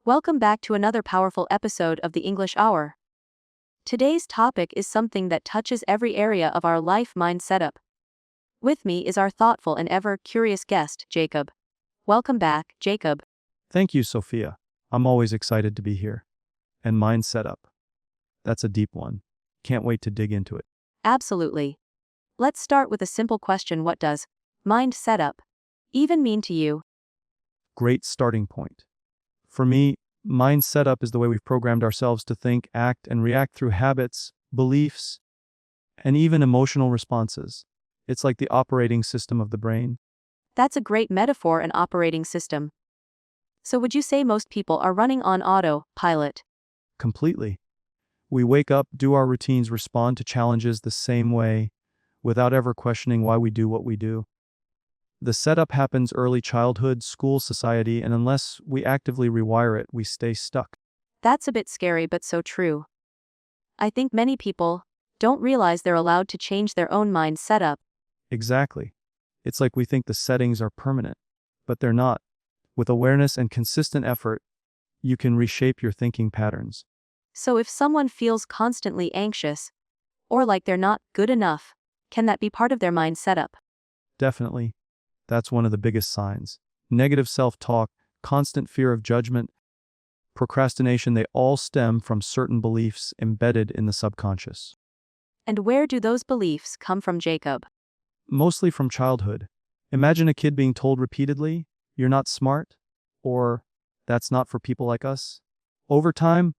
Welcome back to another powerful episode of the English Hour. Today's topic is something that touches every area of our life mind setup. With me is our thoughtful and ever curious guest, Jacob. Welcome back, Jacob. Thank you, Sophia. I'm always excited to be here. And mind setup. That's a deep one. Can't wait to dig into it. Absolutely. Let's start with a simple question. What does mind setup even mean to you? Great starting point. For me, mind setup is the way we've programmed ourselves to think, act, and react through habits, beliefs, and even emotional responses. It's like the operating system of the brain. That's a great metaphor, an operating system. So would you say most people are running on autopilot? Completely. We wake up, do our routines, respond to challenges the same way, without ever questioning why we do what we do. The setup happens early childhood, school, society, and unless we actively rewire it, we stay stuck. That's a bit scary but so true. I think many people don't realize they're allowed to change their own mind setup. Exactly. It's like we think the settings are permanent, but they're not. With awareness and consistent effort, you can reshape your thinking patterns. So if someone feels constantly anxious, or like they're not good enough, can that be part of their mind setup? Definitely. That's one of the biggest signs. Negative self-talk, constant fear of judgment, procrastination, they all stem from certain beliefs embedded in the subconscious. And where do those beliefs come from, Jacob? Mostly from childhood. Imagine a kid being told repeatedly, "You're not smart," or "That's not for people like us." Over time,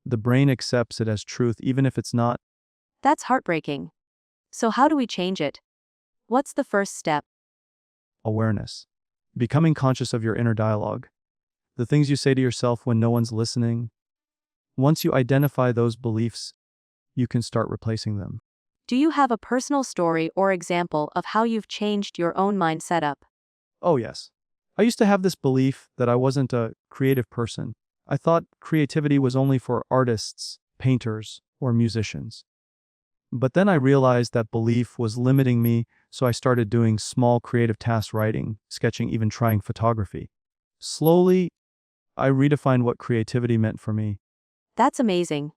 the brain accepts it as truth even if it's not. That's heartbreaking. So how do we change it? What's the first step? Awareness. Becoming conscious of your inner dialogue. The things you say to yourself when no one's listening. Once you identify those beliefs, you can start replacing them. Do you have a personal story or example of how you've changed your own mind setup? Oh yes. I used to have this belief that I wasn't a creative person. I thought creativity was only for artists, painters, or musicians. But then I realized that belief was limiting me, so I started doing small creative tasks, writing, sketching, even trying photography. Slowly, I redefined what creativity meant for me. That's amazing.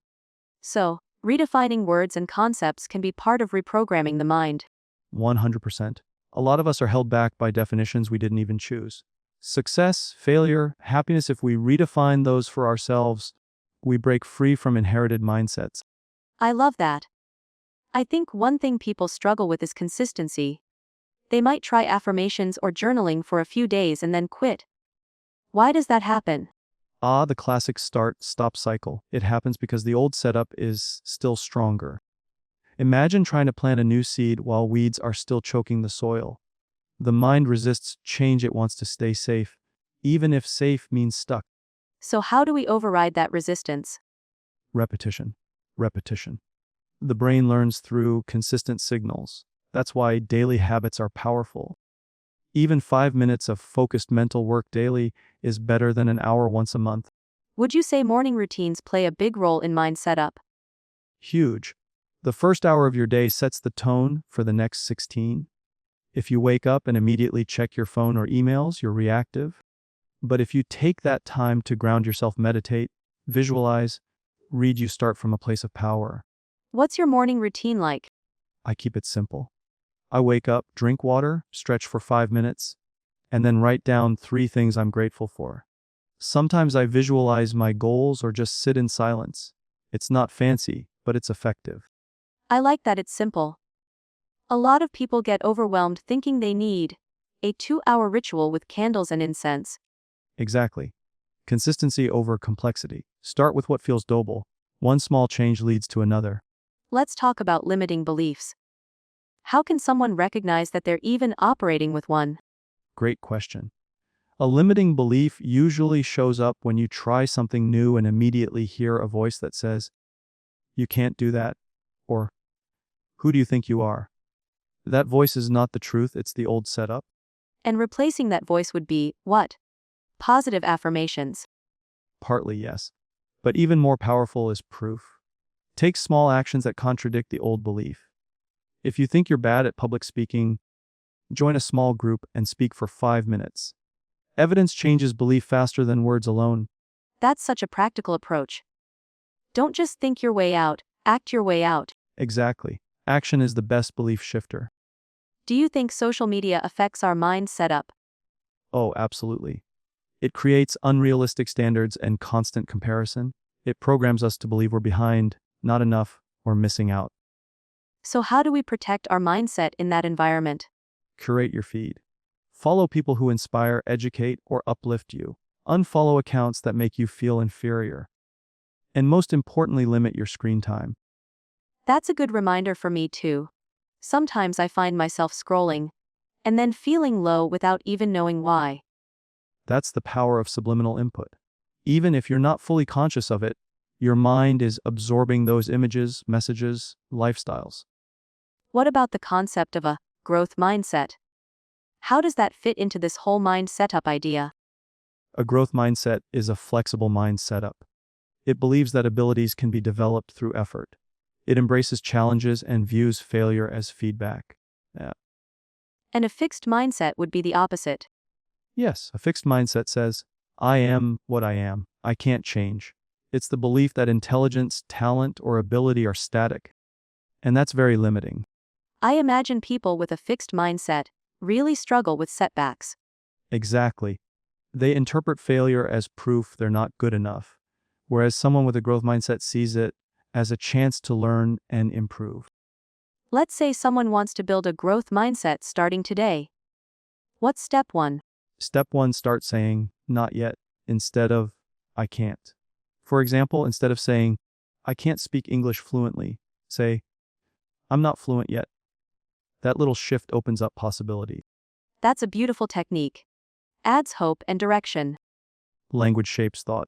So, redefining words and concepts can be part of reprogramming the mind. 100%. A lot of us are held back by definitions we didn't even choose. Success, failure, happiness, if we redefine those for ourselves, we break free from inherited mindsets. I love that. I think one thing people struggle with is consistency. They might try affirmations or journaling for a few days and then quit. Why does that happen? The classic start-stop cycle. It happens because the old setup is still stronger. Imagine trying to plant a new seed while weeds are still choking the soil. The mind resists change, it wants to stay safe, even if safe means stuck. So how do we override that resistance? Repetition. Repetition. The brain learns through consistent signals. That's why daily habits are powerful. Even 5 minutes of focused mental work daily is better than an hour once a month. Would you say morning routines play a big role in mind setup? Huge. The first hour of your day sets the tone for the next 16. If you wake up and immediately check your phone or emails, you're reactive. But if you take that time to ground yourself, meditate, visualize, read, you start from a place of power. What's your morning routine like? I keep it simple. I wake up, drink water, stretch for 5 minutes, and then write down 3 things I'm grateful for. Sometimes I visualize my goals or just sit in silence. It's not fancy, but it's effective. I like that it's simple. A lot of people get overwhelmed thinking they need a 2-hour ritual with candles and incense. Exactly. Consistency over complexity. Start with what feels doable. One small change leads to another. Let's talk about limiting beliefs. How can someone recognize that they're even operating with one? Great question. A limiting belief usually shows up when you try something new and immediately hear a voice that says, "You can't do that," or "Who do you think you are?" That voice is not the truth, it's the old setup. And replacing that voice would be, what? Positive affirmations. Partly yes. But even more powerful is proof. Take small actions that contradict the old belief. If you think you're bad at public speaking, join a small group and speak for 5 minutes. Evidence changes belief faster than words alone. That's such a practical approach. Don't just think your way out, act your way out. Exactly. Action is the best belief shifter. Do you think social media affects our mind setup? Oh, absolutely. It creates unrealistic standards and constant comparison. It programs us to believe we're behind, not enough, or missing out. So, how do we protect our mindset in that environment? Curate your feed. Follow people who inspire, educate, or uplift you. Unfollow accounts that make you feel inferior. And most importantly, limit your screen time. That's a good reminder for me too. Sometimes I find myself scrolling, and then feeling low without even knowing why. That's the power of subliminal input. Even if you're not fully conscious of it, your mind is absorbing those images, messages, lifestyles. What about the concept of a growth mindset? How does that fit into this whole mind setup idea? A growth mindset is a flexible mind setup. It believes that abilities can be developed through effort. It embraces challenges and views failure as feedback. And a fixed mindset would be the opposite. Yes, a fixed mindset says, I am what I am. I can't change. It's the belief that intelligence, talent, or ability are static. And that's very limiting. I imagine people with a fixed mindset really struggle with setbacks. Exactly. They interpret failure as proof they're not good enough, whereas someone with a growth mindset sees it as a chance to learn and improve. Let's say someone wants to build a growth mindset starting today. What's step one? Step one, start saying, not yet, instead of, I can't. For example, instead of saying, I can't speak English fluently, say, I'm not fluent yet. That little shift opens up possibility. That's a beautiful technique. Adds hope and direction. Language shapes thought.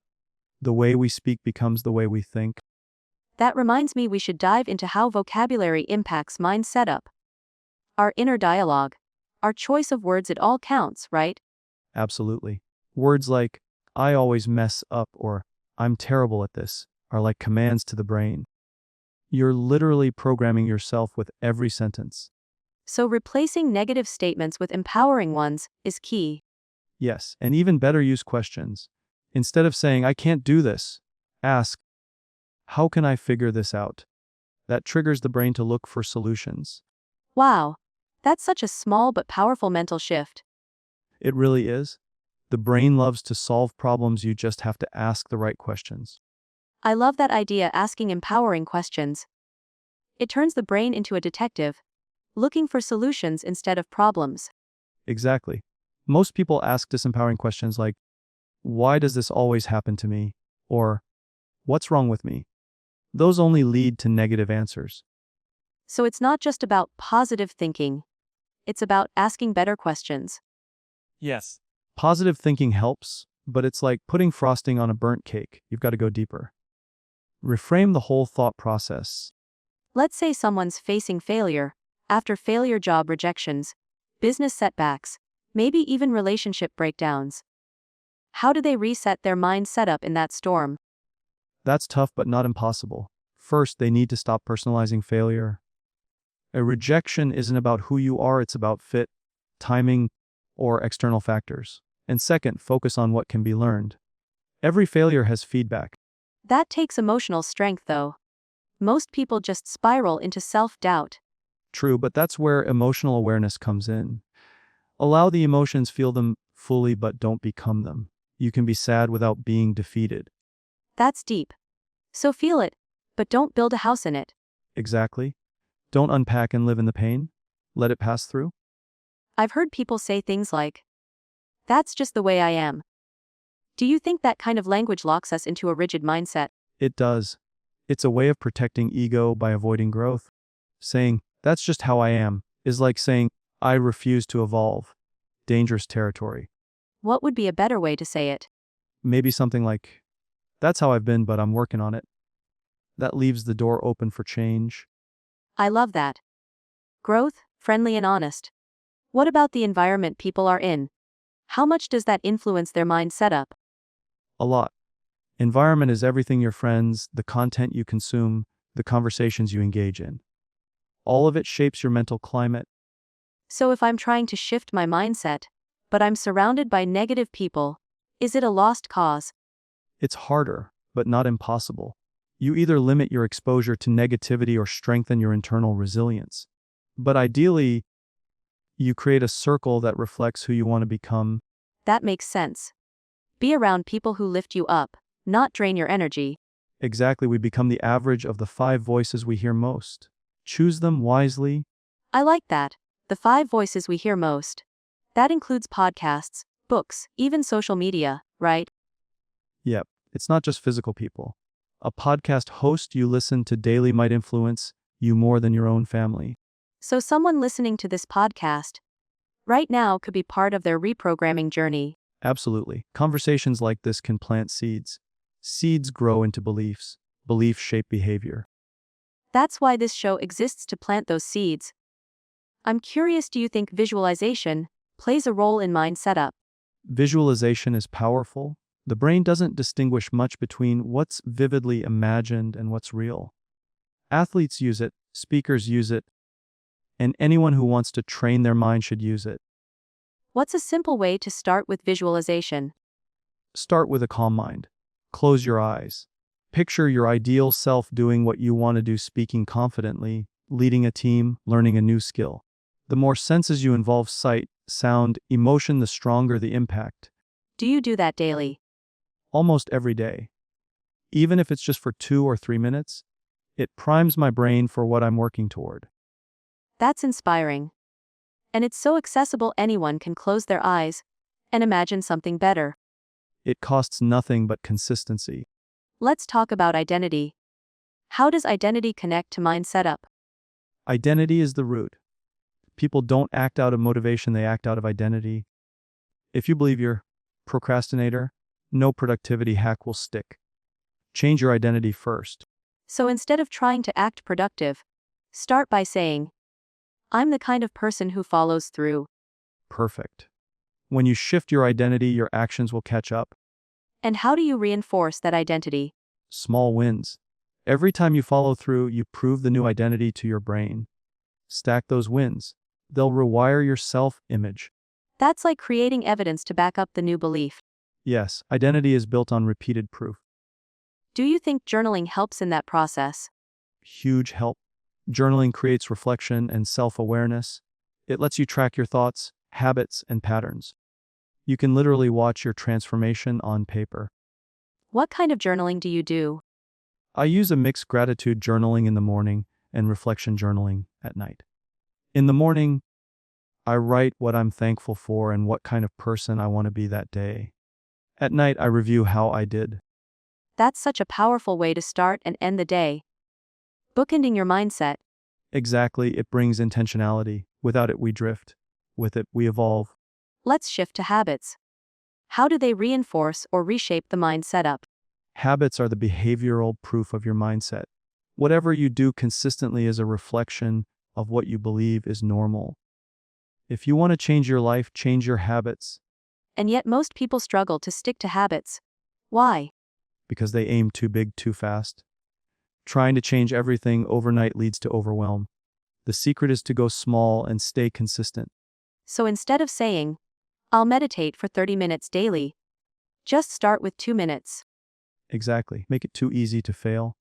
The way we speak becomes the way we think. That reminds me we should dive into how vocabulary impacts mind setup. Our inner dialogue. Our choice of words, it all counts, right? Absolutely. Words like, I always mess up or I'm terrible at this are like commands to the brain. You're literally programming yourself with every sentence. So replacing negative statements with empowering ones is key. Yes, and even better, use questions. Instead of saying, I can't do this, ask, how can I figure this out? That triggers the brain to look for solutions. Wow, that's such a small but powerful mental shift. It really is. The brain loves to solve problems, you just have to ask the right questions. I love that idea, asking empowering questions. It turns the brain into a detective, looking for solutions instead of problems. Exactly. Most people ask disempowering questions like, why does this always happen to me? Or, what's wrong with me? Those only lead to negative answers. So it's not just about positive thinking. It's about asking better questions. Yes. Positive thinking helps, but it's like putting frosting on a burnt cake. You've got to go deeper. Reframe the whole thought process. Let's say someone's facing failure, after failure, job rejections, business setbacks, maybe even relationship breakdowns. How do they reset their mind setup in that storm? That's tough but not impossible. First, they need to stop personalizing failure. A rejection isn't about who you are, it's about fit, timing, or external factors. And second, focus on what can be learned. Every failure has feedback. That takes emotional strength, though. Most people just spiral into self-doubt. True, but that's where emotional awareness comes in. Allow the emotions, feel them fully, but don't become them. You can be sad without being defeated. That's deep. So feel it, but don't build a house in it. Exactly. Don't unpack and live in the pain. Let it pass through. I've heard people say things like, that's just the way I am. Do you think that kind of language locks us into a rigid mindset? It does. It's a way of protecting ego by avoiding growth. Saying, that's just how I am, is like saying, I refuse to evolve. Dangerous territory. What would be a better way to say it? Maybe something like, that's how I've been, but I'm working on it. That leaves the door open for change. I love that. Growth, friendly and honest. What about the environment people are in? How much does that influence their mind setup? A lot. Environment is everything: your friends, the content you consume, the conversations you engage in. All of it shapes your mental climate. So if I'm trying to shift my mindset, but I'm surrounded by negative people, is it a lost cause? It's harder, but not impossible. You either limit your exposure to negativity or strengthen your internal resilience. But ideally, you create a circle that reflects who you want to become. That makes sense. Be around people who lift you up, not drain your energy. Exactly, we become the average of the 5 voices we hear most. Choose them wisely. I like that. The 5 voices we hear most. That includes podcasts, books, even social media, right? Yep, it's not just physical people. A podcast host you listen to daily might influence you more than your own family. So someone listening to this podcast right now could be part of their reprogramming journey. Absolutely. Conversations like this can plant seeds. Seeds grow into beliefs. Beliefs shape behavior. That's why this show exists, to plant those seeds. I'm curious, do you think visualization plays a role in mind setup? Visualization is powerful. The brain doesn't distinguish much between what's vividly imagined and what's real. Athletes use it, speakers use it, and anyone who wants to train their mind should use it. What's a simple way to start with visualization? Start with a calm mind. Close your eyes. Picture your ideal self doing what you want to do, speaking confidently, leading a team, learning a new skill. The more senses you involve, sight, sound, emotion, the stronger the impact. Do you do that daily? Almost every day. Even if it's just for 2 or 3 minutes, it primes my brain for what I'm working toward. That's inspiring. And it's so accessible, anyone can close their eyes and imagine something better. It costs nothing but consistency. Let's talk about identity. How does identity connect to mind setup? Identity is the root. People don't act out of motivation, they act out of identity. If you believe you're a procrastinator, no productivity hack will stick. Change your identity first. So instead of trying to act productive, start by saying, I'm the kind of person who follows through. Perfect. When you shift your identity, your actions will catch up. And how do you reinforce that identity? Small wins. Every time you follow through, you prove the new identity to your brain. Stack those wins. They'll rewire your self-image. That's like creating evidence to back up the new belief. Yes, identity is built on repeated proof. Do you think journaling helps in that process? Huge help. Journaling creates reflection and self-awareness. It lets you track your thoughts, habits, and patterns. You can literally watch your transformation on paper. What kind of journaling do you do? I use a mix: gratitude journaling in the morning and reflection journaling at night. In the morning, I write what I'm thankful for and what kind of person I want to be that day. At night, I review how I did. That's such a powerful way to start and end the day. Bookending your mindset. Exactly, it brings intentionality. Without it, we drift. With it, we evolve. Let's shift to habits. How do they reinforce or reshape the mind setup? Habits are the behavioral proof of your mindset. Whatever you do consistently is a reflection of what you believe is normal. If you want to change your life, change your habits. And yet most people struggle to stick to habits. Why? Because they aim too big too fast. Trying to change everything overnight leads to overwhelm. The secret is to go small and stay consistent. So instead of saying, I'll meditate for 30 minutes daily, just start with 2 minutes. Exactly. Make it too easy to fail.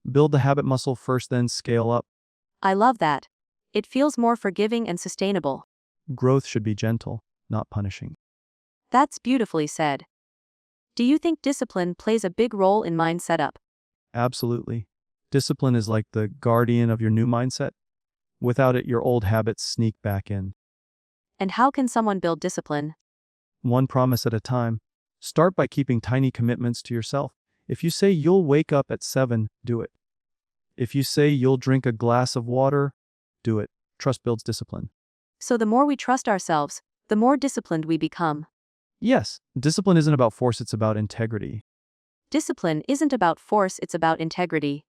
Build the habit muscle first, then scale up. I love that. It feels more forgiving and sustainable. Growth should be gentle, not punishing. That's beautifully said. Do you think discipline plays a big role in mind setup? Absolutely. Discipline is like the guardian of your new mindset. Without it, your old habits sneak back in. And how can someone build discipline? One promise at a time. Start by keeping tiny commitments to yourself. If you say you'll wake up at 7, do it. If you say you'll drink a glass of water, do it. Trust builds discipline. So the more we trust ourselves, the more disciplined we become. Yes, discipline isn't about force, it's about integrity. Discipline isn't about force, it's about integrity.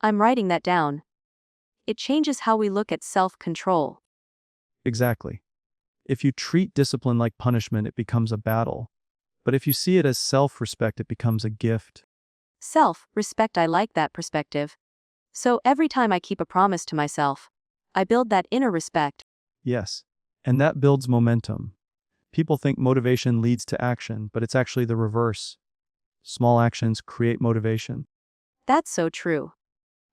I'm writing that down. It changes how we look at self-control. Exactly. If you treat discipline like punishment, it becomes a battle. But if you see it as self-respect, it becomes a gift. Self-respect, I like that perspective. So every time I keep a promise to myself, I build that inner respect. Yes, and that builds momentum. People think motivation leads to action, but it's actually the reverse. Small actions create motivation. That's so true.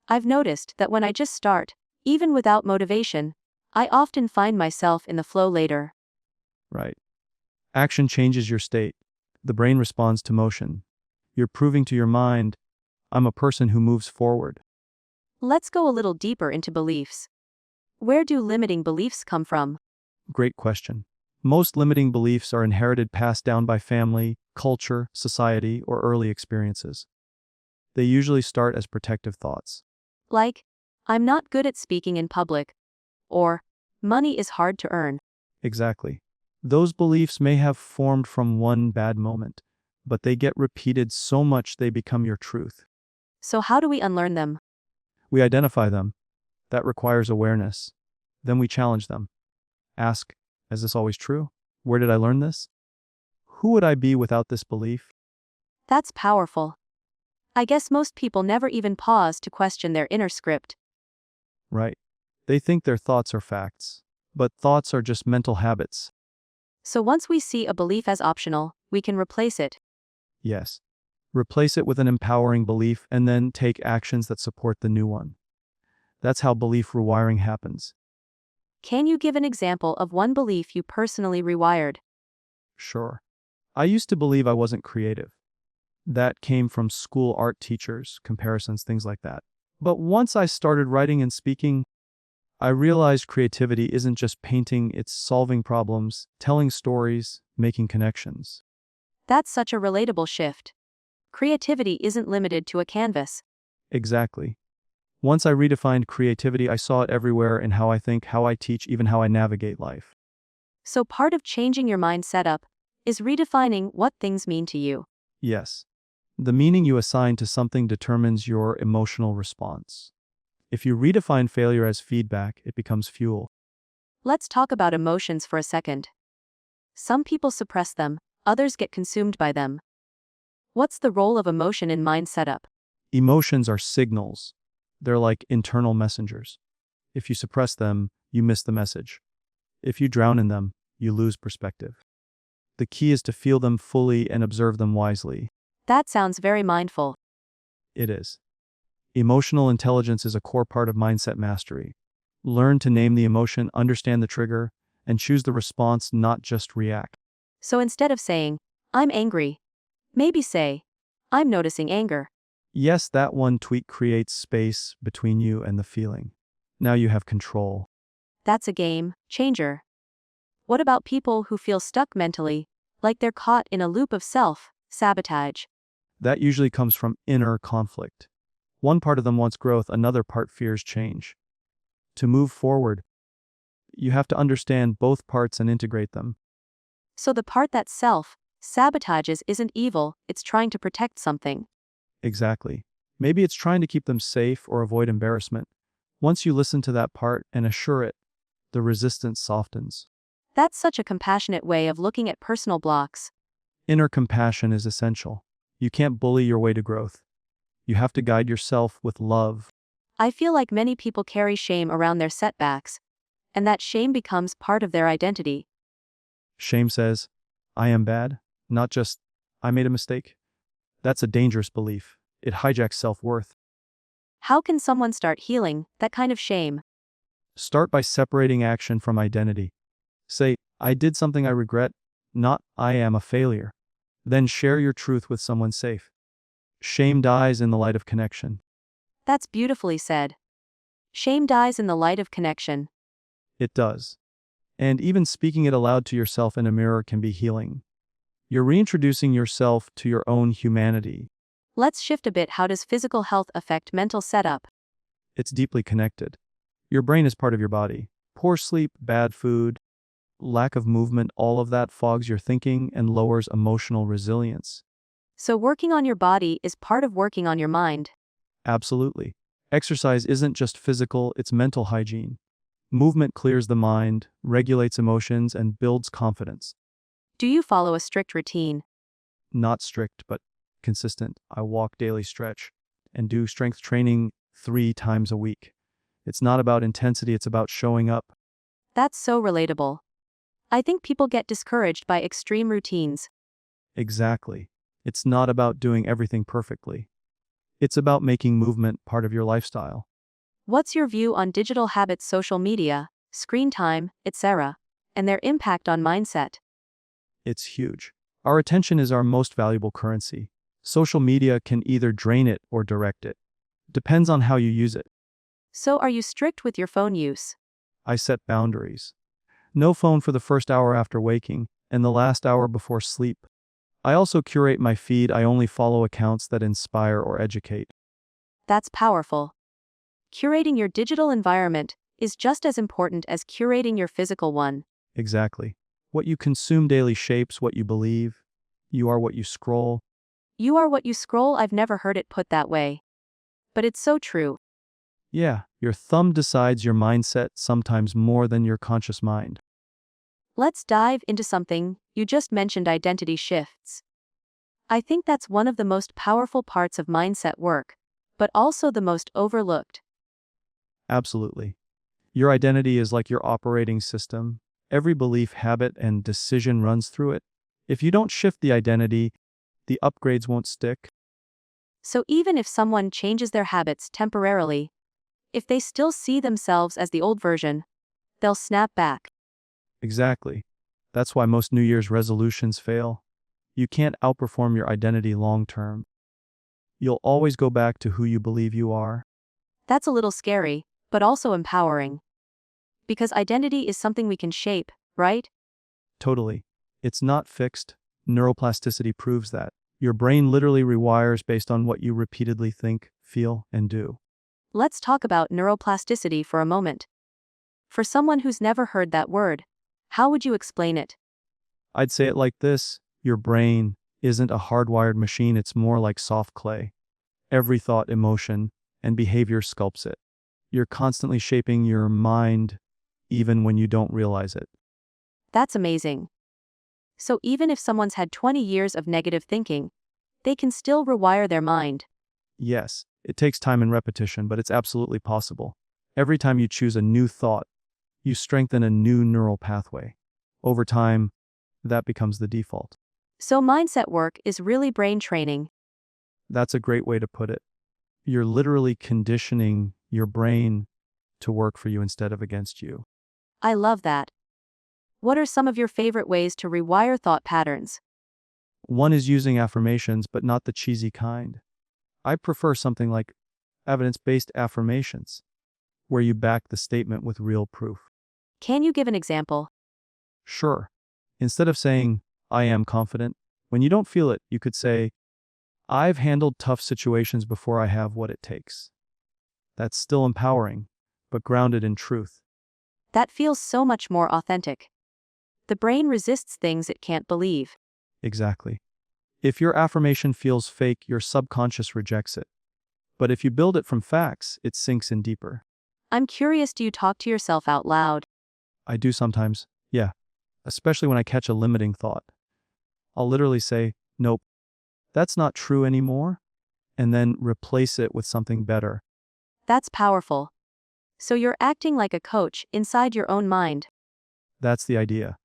I've noticed that when I just start, even without motivation, I often find myself in the flow later. Right. Action changes your state. The brain responds to motion. You're proving to your mind, I'm a person who moves forward. Let's go a little deeper into beliefs. Where do limiting beliefs come from? Great question. Most limiting beliefs are inherited, passed down by family, culture, society, or early experiences. They usually start as protective thoughts. Like, I'm not good at speaking in public, or money is hard to earn. Exactly. Those beliefs may have formed from one bad moment, but they get repeated so much they become your truth. So, how do we unlearn them? We identify them. That requires awareness. Then we challenge them. Ask, is this always true? Where did I learn this? Who would I be without this belief? That's powerful. I guess most people never even pause to question their inner script. Right. They think their thoughts are facts, but thoughts are just mental habits. So, once we see a belief as optional, we can replace it. Yes. Replace it with an empowering belief and then take actions that support the new one. That's how belief rewiring happens. Can you give an example of one belief you personally rewired? Sure. I used to believe I wasn't creative. That came from school art teachers, comparisons, things like that. But once I started writing and speaking, I realized creativity isn't just painting, it's solving problems, telling stories, making connections. That's such a relatable shift. Creativity isn't limited to a canvas. Exactly. Once I redefined creativity, I saw it everywhere in how I think, how I teach, even how I navigate life. So, part of changing your mind setup is redefining what things mean to you. Yes. The meaning you assign to something determines your emotional response. If you redefine failure as feedback, it becomes fuel. Let's talk about emotions for a second. Some people suppress them, others get consumed by them. What's the role of emotion in mind setup? Emotions are signals. They're like internal messengers. If you suppress them, you miss the message. If you drown in them, you lose perspective. The key is to feel them fully and observe them wisely. That sounds very mindful. It is. Emotional intelligence is a core part of mindset mastery. Learn to name the emotion, understand the trigger, and choose the response, not just react. So instead of saying, I'm angry, maybe say, I'm noticing anger. Yes, that one tweak creates space between you and the feeling. Now you have control. That's a game changer. What about people who feel stuck mentally, like they're caught in a loop of self-sabotage? That usually comes from inner conflict. One part of them wants growth, another part fears change. To move forward, you have to understand both parts and integrate them. So the part that self-sabotages isn't evil, it's trying to protect something. Exactly. Maybe it's trying to keep them safe or avoid embarrassment. Once you listen to that part and assure it, the resistance softens. That's such a compassionate way of looking at personal blocks. Inner compassion is essential. You can't bully your way to growth. You have to guide yourself with love. I feel like many people carry shame around their setbacks, and that shame becomes part of their identity. Shame says, I am bad, not just, I made a mistake. That's a dangerous belief. It hijacks self-worth. How can someone start healing that kind of shame? Start by separating action from identity. Say, I did something I regret, not I am a failure. Then share your truth with someone safe. Shame dies in the light of connection. That's beautifully said. Shame dies in the light of connection. It does. And even speaking it aloud to yourself in a mirror can be healing. You're reintroducing yourself to your own humanity. Let's shift a bit. How does physical health affect mental setup? It's deeply connected. Your brain is part of your body. Poor sleep, bad food, lack of movement, all of that fogs your thinking and lowers emotional resilience. So working on your body is part of working on your mind. Absolutely. Exercise isn't just physical, it's mental hygiene. Movement clears the mind, regulates emotions, and builds confidence. Do you follow a strict routine? Not strict, but consistent. I walk, daily stretch, and do strength training 3 times a week. It's not about intensity, it's about showing up. That's so relatable. I think people get discouraged by extreme routines. Exactly. It's not about doing everything perfectly. It's about making movement part of your lifestyle. What's your view on digital habits, social media, screen time, etc., and their impact on mindset? It's huge. Our attention is our most valuable currency. Social media can either drain it or direct it. Depends on how you use it. So, are you strict with your phone use? I set boundaries. No phone for the first hour after waking, and the last hour before sleep. I also curate my feed. I only follow accounts that inspire or educate. That's powerful. Curating your digital environment is just as important as curating your physical one. Exactly. What you consume daily shapes what you believe. You are what you scroll. You are what you scroll. I've never heard it put that way. But it's so true. Yeah, your thumb decides your mindset sometimes more than your conscious mind. Let's dive into something you just mentioned: identity shifts. I think that's one of the most powerful parts of mindset work, but also the most overlooked. Absolutely. Your identity is like your operating system. Every belief, habit, and decision runs through it. If you don't shift the identity, the upgrades won't stick. So even if someone changes their habits temporarily, if they still see themselves as the old version, they'll snap back. Exactly. That's why most New Year's resolutions fail. You can't outperform your identity long term. You'll always go back to who you believe you are. That's a little scary, but also empowering. Because identity is something we can shape, right? Totally. It's not fixed. Neuroplasticity proves that. Your brain literally rewires based on what you repeatedly think, feel, and do. Let's talk about neuroplasticity for a moment. For someone who's never heard that word, how would you explain it? I'd say it like this: your brain isn't a hardwired machine, it's more like soft clay. Every thought, emotion, and behavior sculpts it. You're constantly shaping your mind, even when you don't realize it. That's amazing. So even if someone's had 20 years of negative thinking, they can still rewire their mind. Yes, it takes time and repetition, but it's absolutely possible. Every time you choose a new thought, you strengthen a new neural pathway. Over time, that becomes the default. So mindset work is really brain training. That's a great way to put it. You're literally conditioning your brain to work for you instead of against you. I love that. What are some of your favorite ways to rewire thought patterns? One is using affirmations, but not the cheesy kind. I prefer something like evidence-based affirmations, where you back the statement with real proof. Can you give an example? Sure. Instead of saying, I am confident, when you don't feel it, you could say, I've handled tough situations before. I have what it takes. That's still empowering, but grounded in truth. That feels so much more authentic. The brain resists things it can't believe. Exactly. If your affirmation feels fake, your subconscious rejects it. But if you build it from facts, it sinks in deeper. I'm curious, do you talk to yourself out loud? I do sometimes, yeah, especially when I catch a limiting thought. I'll literally say, nope, that's not true anymore, and then replace it with something better. That's powerful. So you're acting like a coach inside your own mind. That's the idea.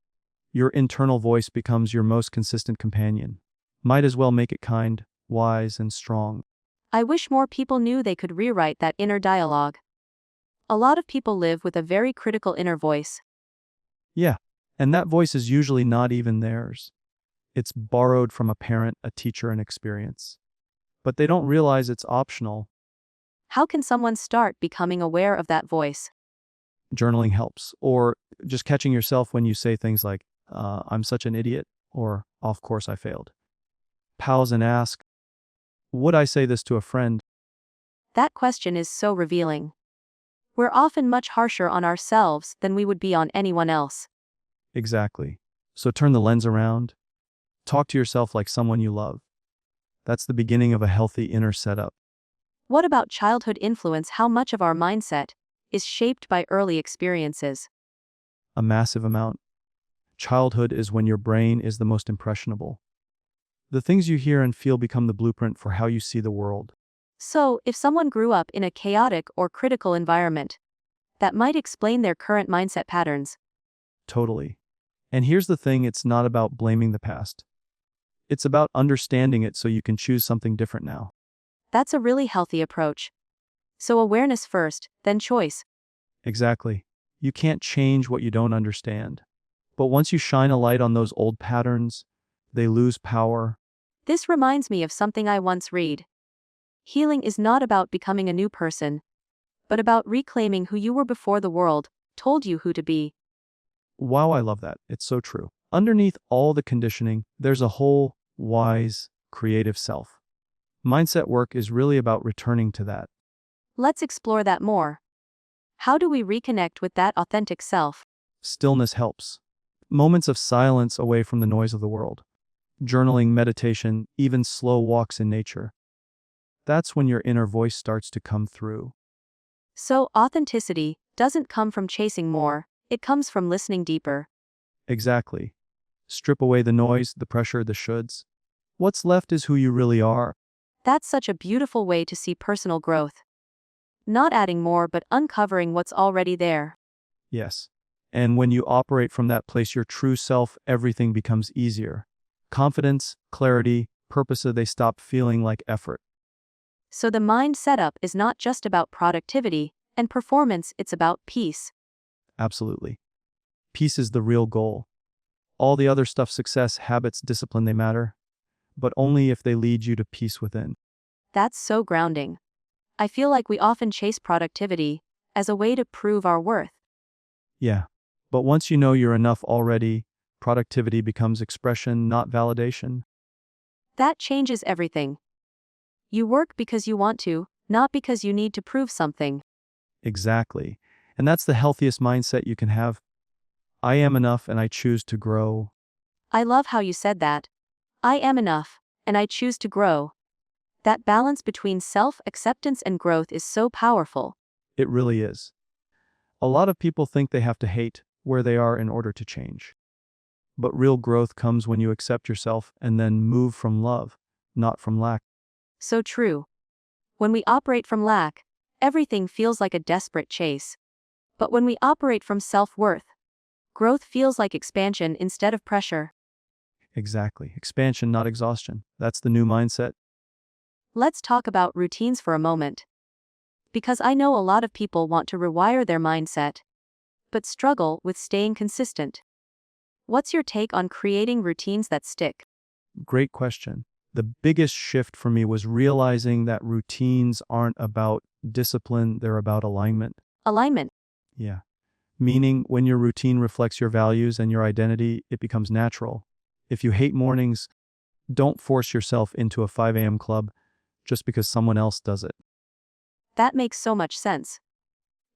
Your internal voice becomes your most consistent companion. Might as well make it kind, wise, and strong. I wish more people knew they could rewrite that inner dialogue. A lot of people live with a very critical inner voice. Yeah, and that voice is usually not even theirs. It's borrowed from a parent, a teacher, an experience. But they don't realize it's optional. How can someone start becoming aware of that voice? Journaling helps, or just catching yourself when you say things like, I'm such an idiot, or of course I failed. Pause and ask, would I say this to a friend? That question is so revealing. We're often much harsher on ourselves than we would be on anyone else. Exactly. So turn the lens around. Talk to yourself like someone you love. That's the beginning of a healthy inner setup. What about childhood influence? How much of our mindset is shaped by early experiences? A massive amount. Childhood is when your brain is the most impressionable. The things you hear and feel become the blueprint for how you see the world. So, if someone grew up in a chaotic or critical environment, that might explain their current mindset patterns. Totally. And here's the thing, it's not about blaming the past. It's about understanding it so you can choose something different now. That's a really healthy approach. So awareness first, then choice. Exactly. You can't change what you don't understand. But once you shine a light on those old patterns, they lose power. This reminds me of something I once read. Healing is not about becoming a new person, but about reclaiming who you were before the world told you who to be. Wow, I love that. It's so true. Underneath all the conditioning, there's a whole, wise, creative self. Mindset work is really about returning to that. Let's explore that more. How do we reconnect with that authentic self? Stillness helps. Moments of silence away from the noise of the world. Journaling, meditation, even slow walks in nature. That's when your inner voice starts to come through. So, authenticity doesn't come from chasing more, it comes from listening deeper. Exactly. Strip away the noise, the pressure, the shoulds. What's left is who you really are. That's such a beautiful way to see personal growth. Not adding more but uncovering what's already there. Yes. And when you operate from that place, your true self, everything becomes easier. Confidence, clarity, purpose, they stop feeling like effort. So the mind setup is not just about productivity and performance, it's about peace. Absolutely. Peace is the real goal. All the other stuff, success, habits, discipline, they matter, but only if they lead you to peace within. That's so grounding. I feel like we often chase productivity as a way to prove our worth. Yeah. But once you know you're enough already, productivity becomes expression, not validation. That changes everything. You work because you want to, not because you need to prove something. Exactly. And that's the healthiest mindset you can have. I am enough and I choose to grow. I love how you said that. I am enough, and I choose to grow. That balance between self-acceptance and growth is so powerful. It really is. A lot of people think they have to hate where they are in order to change. But real growth comes when you accept yourself and then move from love, not from lack. So true. When we operate from lack, everything feels like a desperate chase. But when we operate from self-worth, growth feels like expansion instead of pressure. Exactly. Expansion, not exhaustion. That's the new mindset. Let's talk about routines for a moment. Because I know a lot of people want to rewire their mindset, but struggle with staying consistent. What's your take on creating routines that stick? Great question. The biggest shift for me was realizing that routines aren't about discipline, they're about alignment. Alignment. Yeah. Meaning, when your routine reflects your values and your identity, it becomes natural. If you hate mornings, don't force yourself into a 5 a.m. club just because someone else does it. That makes so much sense.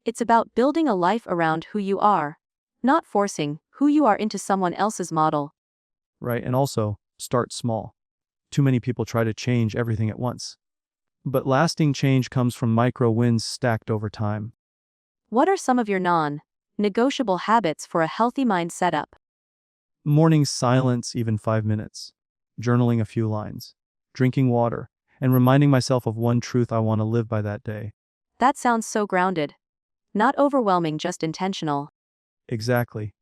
It's about building a life around who you are, not forcing who you are into someone else's model. Right? And also, start small. Too many people try to change everything at once. But lasting change comes from micro wins stacked over time. What are some of your non-negotiable habits for a healthy mind setup? Morning silence, even 5 minutes. Journaling a few lines. Drinking water. And reminding myself of one truth I want to live by that day. That sounds so grounded. Not overwhelming, just intentional. Exactly.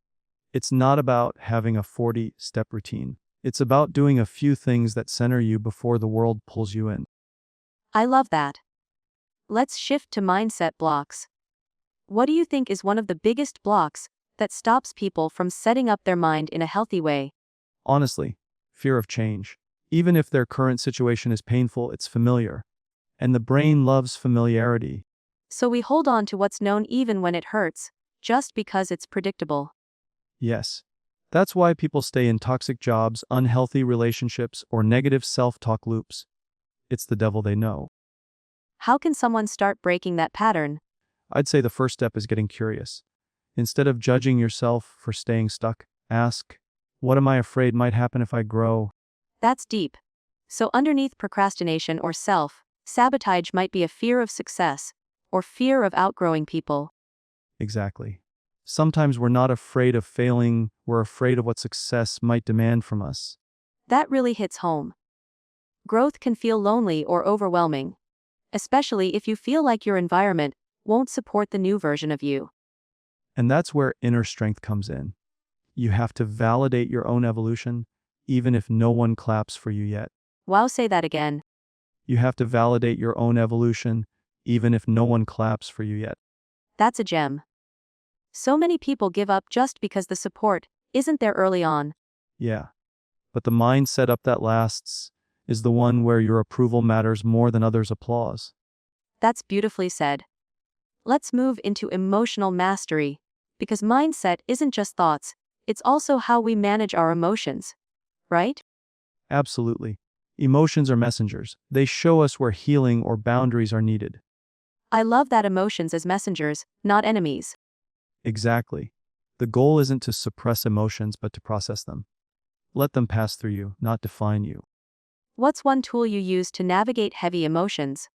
It's not about having a 40-step routine. It's about doing a few things that center you before the world pulls you in. I love that. Let's shift to mindset blocks. What do you think is one of the biggest blocks that stops people from setting up their mind in a healthy way? Honestly, fear of change. Even if their current situation is painful, it's familiar. And the brain loves familiarity. So we hold on to what's known even when it hurts, just because it's predictable. Yes. That's why people stay in toxic jobs, unhealthy relationships, or negative self-talk loops. It's the devil they know. How can someone start breaking that pattern? I'd say the first step is getting curious. Instead of judging yourself for staying stuck, ask, what am I afraid might happen if I grow? That's deep. So underneath procrastination or self-sabotage might be a fear of success, or fear of outgrowing people. Exactly. Sometimes we're not afraid of failing, we're afraid of what success might demand from us. That really hits home. Growth can feel lonely or overwhelming, especially if you feel like your environment won't support the new version of you. And that's where inner strength comes in. You have to validate your own evolution, even if no one claps for you yet. Wow, say that again. You have to validate your own evolution, even if no one claps for you yet. That's a gem. So many people give up just because the support isn't there early on. Yeah. But the mind setup that lasts is the one where your approval matters more than others' applause. That's beautifully said. Let's move into emotional mastery, because mindset isn't just thoughts, it's also how we manage our emotions, right? Absolutely. Emotions are messengers. They show us where healing or boundaries are needed. I love that emotions as messengers, not enemies. Exactly. The goal isn't to suppress emotions, but to process them. Let them pass through you, not define you. What's one tool you use to navigate heavy emotions?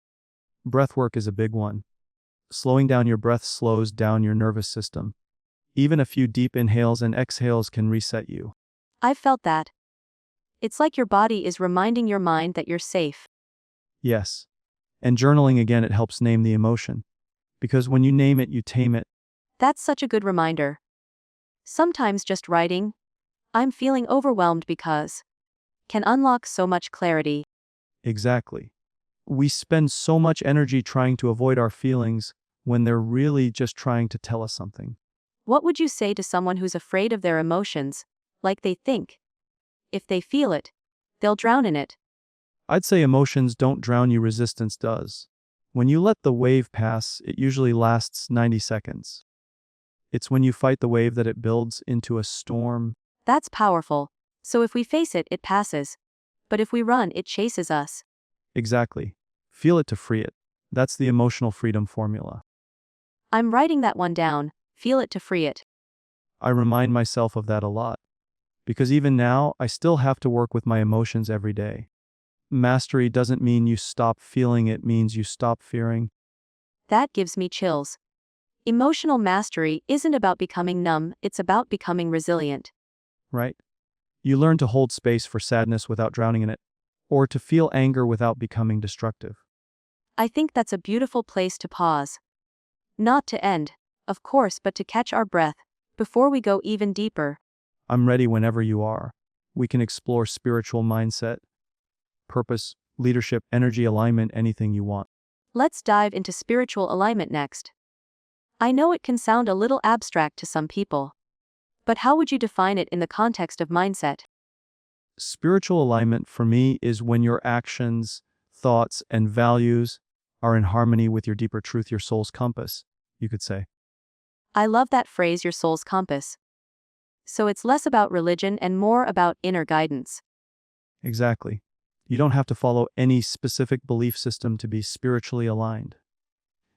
Breath work is a big one. Slowing down your breath slows down your nervous system. Even a few deep inhales and exhales can reset you. I've felt that. It's like your body is reminding your mind that you're safe. Yes. And journaling again, it helps name the emotion. Because when you name it, you tame it. That's such a good reminder. Sometimes just writing, "I'm feeling overwhelmed because," can unlock so much clarity. Exactly. We spend so much energy trying to avoid our feelings when they're really just trying to tell us something. What would you say to someone who's afraid of their emotions, like they think, if they feel it, they'll drown in it? I'd say emotions don't drown you, resistance does. When you let the wave pass, it usually lasts 90 seconds. It's when you fight the wave that it builds into a storm. That's powerful. So if we face it, it passes. But if we run, it chases us. Exactly. Feel it to free it. That's the emotional freedom formula. I'm writing that one down. Feel it to free it. I remind myself of that a lot. Because even now, I still have to work with my emotions every day. Mastery doesn't mean you stop feeling, it means you stop fearing. That gives me chills. Emotional mastery isn't about becoming numb, it's about becoming resilient. Right? You learn to hold space for sadness without drowning in it, or to feel anger without becoming destructive. I think that's a beautiful place to pause. Not to end, of course, but to catch our breath before we go even deeper. I'm ready whenever you are. We can explore spiritual mindset, purpose, leadership, energy alignment, anything you want. Let's dive into spiritual alignment next. I know it can sound a little abstract to some people. But how would you define it in the context of mindset? Spiritual alignment for me is when your actions, thoughts, and values are in harmony with your deeper truth, your soul's compass, you could say. I love that phrase, your soul's compass. So it's less about religion and more about inner guidance. Exactly. You don't have to follow any specific belief system to be spiritually aligned.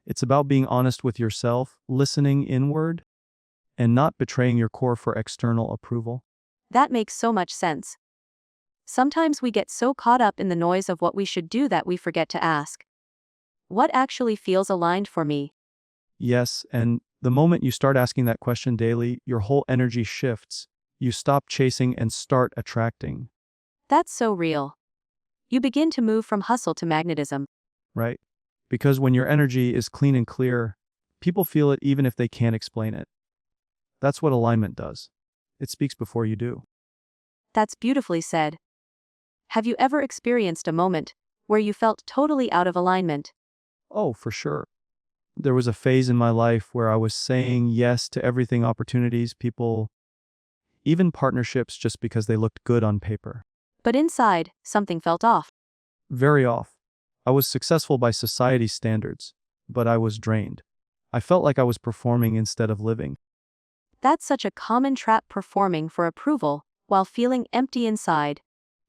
It's about being honest with yourself, listening inward, and not betraying your core for external approval. That makes so much sense. Sometimes we get so caught up in the noise of what we should do that we forget to ask, what actually feels aligned for me? Yes, and the moment you start asking that question daily, your whole energy shifts. You stop chasing and start attracting, That's so real. You begin to move from hustle to magnetism. right? Because when your energy is clean and clear, people feel it even if they can't explain it. That's what alignment does. It speaks before you do. That's beautifully said. Have you ever experienced a moment where you felt totally out of alignment? Oh, for sure. There was a phase in my life where I was saying yes to everything, opportunities, people, even partnerships just because they looked good on paper. But inside, something felt off. Very off. I was successful by society's standards, but I was drained. I felt like I was performing instead of living. That's such a common trap, performing for approval while feeling empty inside.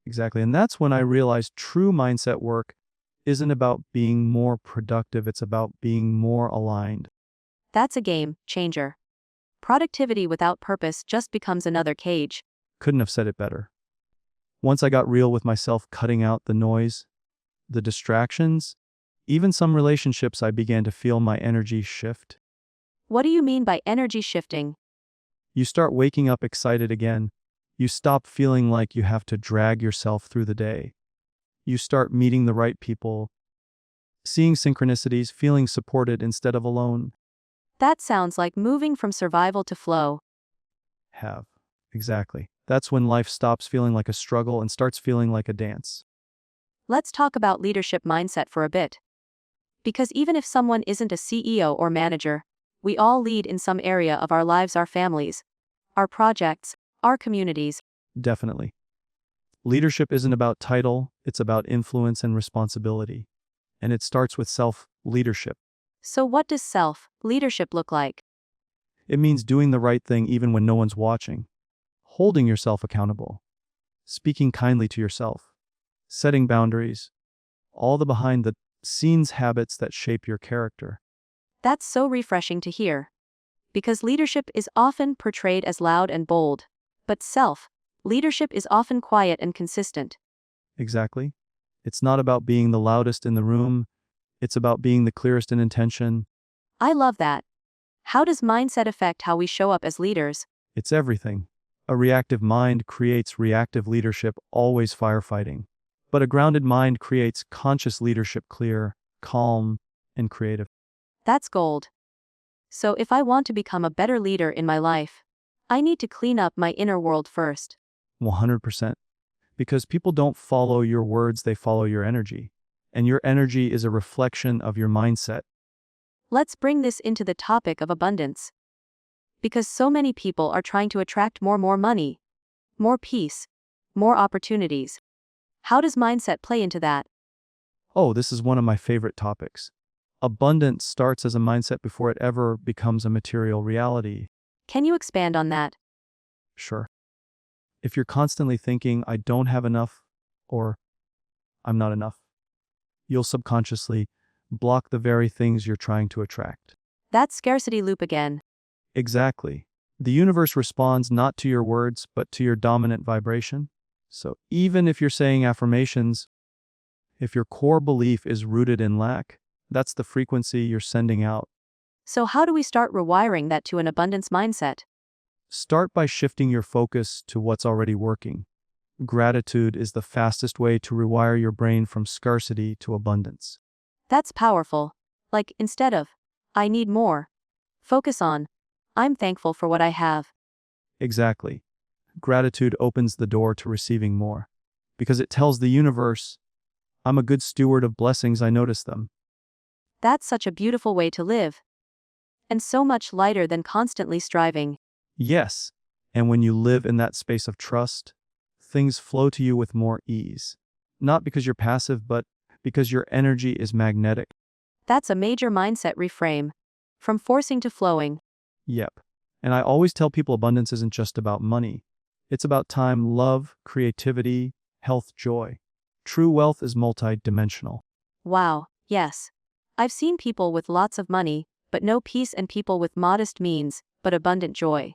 Exactly. And that's when I realized true mindset work isn't about being more productive, it's about being more aligned. That's a game changer. Productivity without purpose just becomes another cage. Couldn't have said it better. Once I got real with myself, cutting out the noise, the distractions, even some relationships, I began to feel my energy shift. What do you mean by energy shifting? You start waking up excited again. You stop feeling like you have to drag yourself through the day. You start meeting the right people, seeing synchronicities, feeling supported instead of alone. That sounds like moving from survival to flow. Have. Exactly. That's when life stops feeling like a struggle and starts feeling like a dance. Let's talk about leadership mindset for a bit. Because even if someone isn't a CEO or manager, we all lead in some area of our lives, our families, our projects, our communities. Definitely. Leadership isn't about title, it's about influence and responsibility. And it starts with self-leadership. So, what does self leadership look like? It means doing the right thing even when no one's watching, holding yourself accountable, speaking kindly to yourself, setting boundaries, all the behind the scenes habits that shape your character. That's so refreshing to hear. Because leadership is often portrayed as loud and bold, but self leadership is often quiet and consistent. Exactly. It's not about being the loudest in the room, it's about being the clearest in intention. I love that. How does mindset affect how we show up as leaders? It's everything. A reactive mind creates reactive leadership, always firefighting. But a grounded mind creates conscious leadership, clear, calm, and creative. That's gold. So, if I want to become a better leader in my life, I need to clean up my inner world first. 100%. Because people don't follow your words, they follow your energy. And your energy is a reflection of your mindset. Let's bring this into the topic of abundance. Because so many people are trying to attract more money, more peace, more opportunities. How does mindset play into that? Oh, this is one of my favorite topics. Abundance starts as a mindset before it ever becomes a material reality. Can you expand on that? Sure. If you're constantly thinking, I don't have enough, or I'm not enough, you'll subconsciously block the very things you're trying to attract. That scarcity loop again. Exactly. The universe responds not to your words, but to your dominant vibration. So even if you're saying affirmations, if your core belief is rooted in lack, that's the frequency you're sending out. So, how do we start rewiring that to an abundance mindset? Start by shifting your focus to what's already working. Gratitude is the fastest way to rewire your brain from scarcity to abundance. That's powerful. Like, instead of, I need more, focus on, I'm thankful for what I have. Exactly. Gratitude opens the door to receiving more. Because it tells the universe, I'm a good steward of blessings, I notice them. That's such a beautiful way to live. And so much lighter than constantly striving. Yes. And when you live in that space of trust, things flow to you with more ease. Not because you're passive, but because your energy is magnetic. That's a major mindset reframe. From forcing to flowing. Yep. And I always tell people abundance isn't just about money. It's about time, love, creativity, health, joy. True wealth is multidimensional. Wow, yes. I've seen people with lots of money, but no peace, and people with modest means, but abundant joy.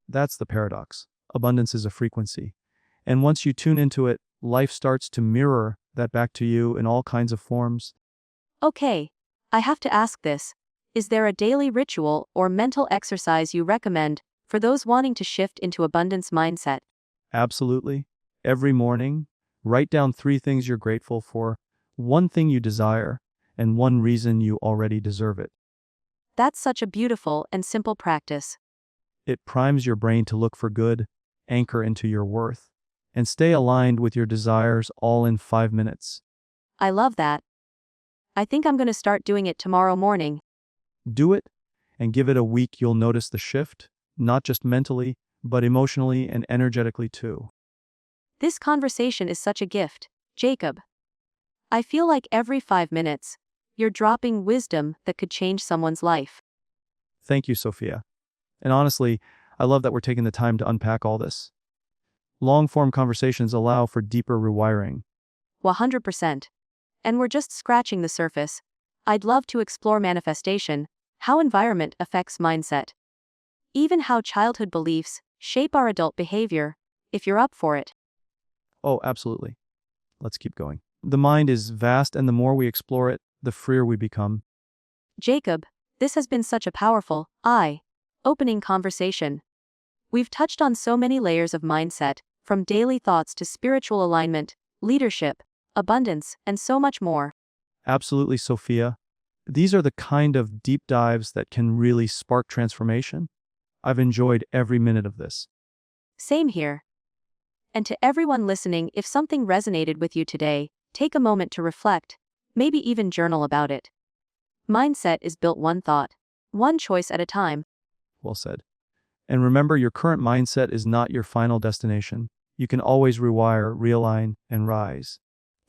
That's the paradox. Abundance is a frequency. And once you tune into it, life starts to mirror that back to you in all kinds of forms. Okay, I have to ask this. Is there a daily ritual or mental exercise you recommend for those wanting to shift into abundance mindset? Absolutely. Every morning, write down 3 things you're grateful for, 1 thing you desire, and 1 reason you already deserve it. That's such a beautiful and simple practice. It primes your brain to look for good, anchor into your worth, and stay aligned with your desires all in 5 minutes. I love that. I think I'm going to start doing it tomorrow morning. Do it, and give it a week. You'll notice the shift, not just mentally, but emotionally and energetically too. This conversation is such a gift, Jacob. I feel like every 5 minutes, you're dropping wisdom that could change someone's life. Thank you, Sophia. And honestly, I love that we're taking the time to unpack all this. Long-form conversations allow for deeper rewiring. 100%. And we're just scratching the surface. I'd love to explore manifestation, how environment affects mindset, even how childhood beliefs shape our adult behavior, if you're up for it. Oh, absolutely. Let's keep going. The mind is vast, and the more we explore it, the freer we become. Jacob, this has been such a powerful, eye-opening conversation. We've touched on so many layers of mindset, from daily thoughts to spiritual alignment, leadership, abundance, and so much more. Absolutely, Sophia. These are the kind of deep dives that can really spark transformation. I've enjoyed every minute of this. Same here. And to everyone listening, if something resonated with you today, take a moment to reflect, maybe even journal about it. Mindset is built one thought, one choice at a time. Well said. And remember, your current mindset is not your final destination. You can always rewire, realign, and rise.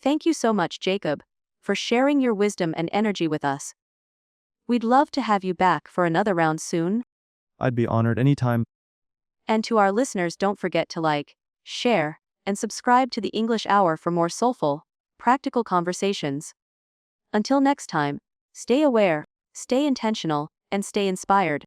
Thank you so much, Jacob, for sharing your wisdom and energy with us. We'd love to have you back for another round soon. I'd be honored anytime. And to our listeners, don't forget to like, share, and subscribe to the English Hour for more soulful, practical conversations. Until next time, stay aware, stay intentional, and stay inspired.